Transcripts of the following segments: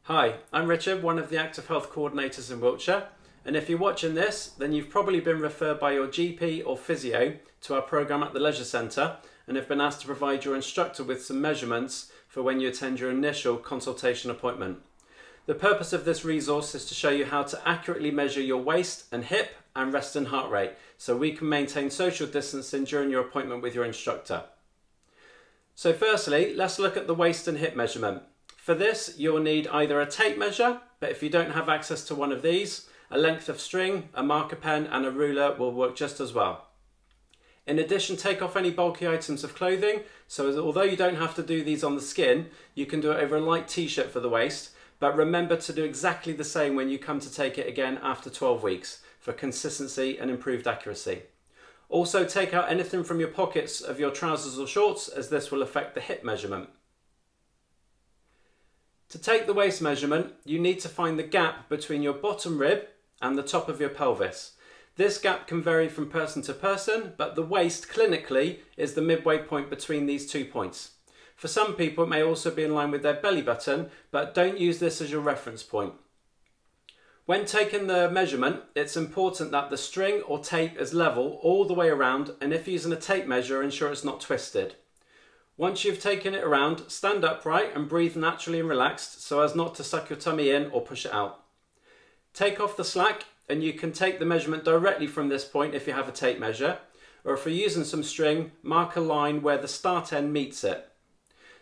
Hi, I'm Richard, one of the Active Health Coordinators in Wiltshire, and if you're watching this, then you've probably been referred by your GP or physio to our programme at the Leisure Centre and have been asked to provide your instructor with some measurements for when you attend your initial consultation appointment. The purpose of this resource is to show you how to accurately measure your waist and hip and rest and heart rate so we can maintain social distancing during your appointment with your instructor. So firstly, let's look at the waist and hip measurement. For this, you'll need either a tape measure, but if you don't have access to one of these, a length of string, a marker pen and a ruler will work just as well. In addition, take off any bulky items of clothing, so although you don't have to do these on the skin, you can do it over a light t-shirt for the waist, but remember to do exactly the same when you come to take it again after 12 weeks for consistency and improved accuracy. Also, take out anything from your pockets of your trousers or shorts, as this will affect the hip measurement. To take the waist measurement, you need to find the gap between your bottom rib and the top of your pelvis. This gap can vary from person to person, but the waist clinically is the midway point between these 2 points. For some people, it may also be in line with their belly button, but don't use this as your reference point. When taking the measurement, it's important that the string or tape is level all the way around, and if using a tape measure, ensure it's not twisted. Once you've taken it around, stand upright and breathe naturally and relaxed so as not to suck your tummy in or push it out. Take off the slack and you can take the measurement directly from this point if you have a tape measure, or if you're using some string, mark a line where the start end meets it.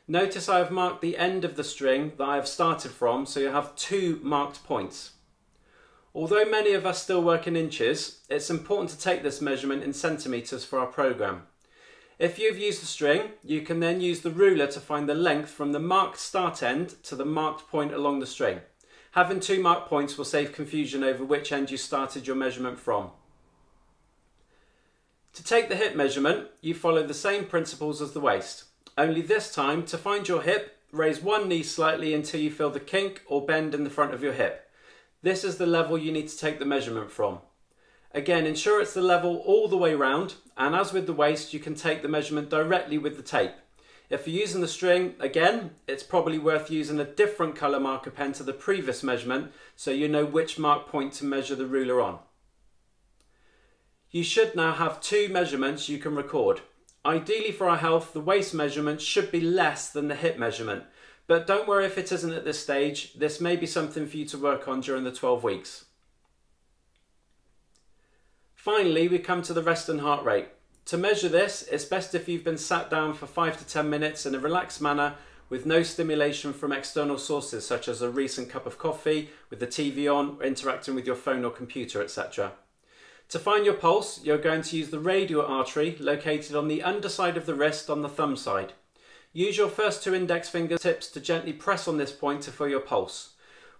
Notice I have marked the end of the string that I have started from, so you have 2 marked points. Although many of us still work in inches, it's important to take this measurement in centimetres for our programme. If you've used the string, you can then use the ruler to find the length from the marked start end to the marked point along the string. Having 2 marked points will save confusion over which end you started your measurement from. To take the hip measurement, you follow the same principles as the waist. Only this time, to find your hip, raise one knee slightly until you feel the kink or bend in the front of your hip. This is the level you need to take the measurement from. Again, ensure it's the level all the way round, and as with the waist, you can take the measurement directly with the tape. If you're using the string, again, it's probably worth using a different colour marker pen to the previous measurement so you know which mark point to measure the ruler on. You should now have 2 measurements you can record. Ideally for our health, the waist measurement should be less than the hip measurement, but don't worry if it isn't at this stage. This may be something for you to work on during the 12 weeks. Finally, we come to the rest and heart rate. To measure this, it's best if you've been sat down for 5 to 10 minutes in a relaxed manner with no stimulation from external sources such as a recent cup of coffee, with the TV on, interacting with your phone or computer, etc. To find your pulse, you're going to use the radial artery located on the underside of the wrist on the thumb side. Use your first 2 index fingertips to gently press on this point to feel your pulse.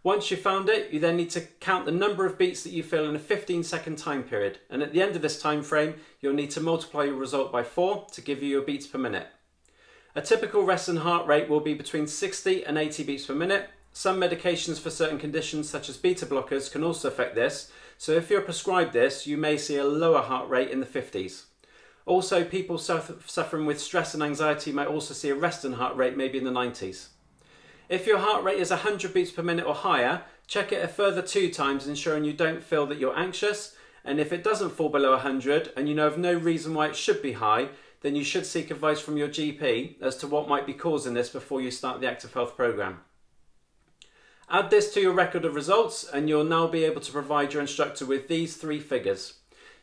Once you've found it, you then need to count the number of beats that you feel in a 15-second time period, and at the end of this time frame, you'll need to multiply your result by 4 to give you your beats per minute. A typical rest and heart rate will be between 60 and 80 beats per minute. Some medications for certain conditions such as beta blockers can also affect this, so if you're prescribed this, you may see a lower heart rate in the 50s. Also, people suffering with stress and anxiety might also see a rest and heart rate maybe in the 90s. If your heart rate is 100 beats per minute or higher, check it a further 2 times, ensuring you don't feel that you're anxious. And if it doesn't fall below 100 and you know of no reason why it should be high, then you should seek advice from your GP as to what might be causing this before you start the Active Health programme. Add this to your record of results and you'll now be able to provide your instructor with these 3 figures.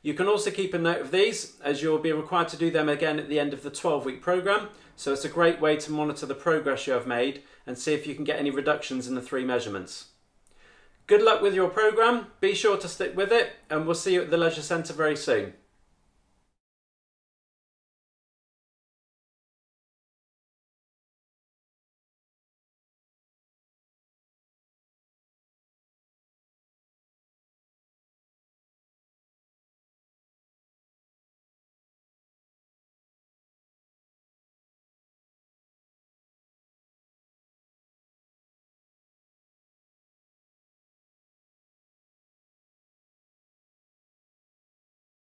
You can also keep a note of these, as you'll be required to do them again at the end of the 12-week programme, so it's a great way to monitor the progress you have made and see if you can get any reductions in the 3 measurements. Good luck with your programme, be sure to stick with it, and we'll see you at the Leisure Centre very soon.